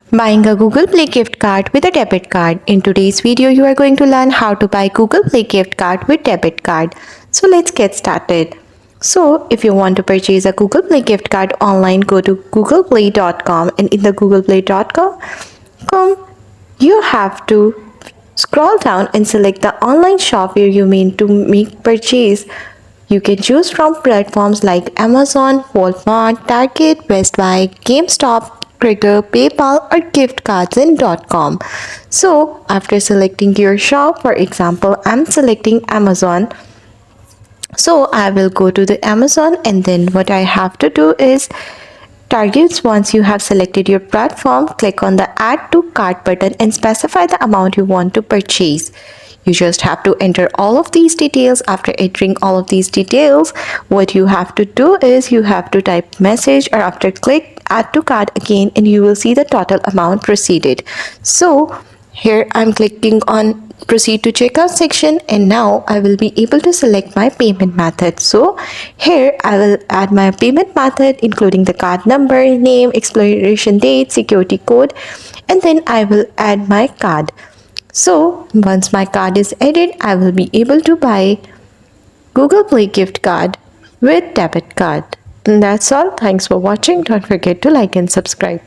Buying a Google Play gift card with a debit card. In today's video, you are going to learn how to buy Google Play gift card with debit card. So let's get started. So if you want to purchase a Google Play gift card online, go to googleplay.com, and in the googleplay.com, you have to scroll down and select the online shop where you mean to make purchase. You can choose from platforms like Amazon, Walmart, Target, Best Buy, GameStop, Trigger, PayPal, or giftcards.com. So after selecting your shop, for example, I'm selecting Amazon. So I will go to the Amazon, and then what I have to do is targets. Once you have selected your platform, click on the add to cart button and specify the amount you want to purchase. You just have to enter all of these details. After entering all of these details, what you have to do is you have to type message, or after click add to cart again, and you will see the total amount proceeded. So here I'm clicking on proceed to checkout section, and now I will be able to select my payment method. So here I will add my payment method, including the card number, name, expiration date, security code, and then I will add my card. So once my card is added, I will be able to buy Google Play gift card with debit card. And that's all. Thanks for watching. Don't forget to like and subscribe.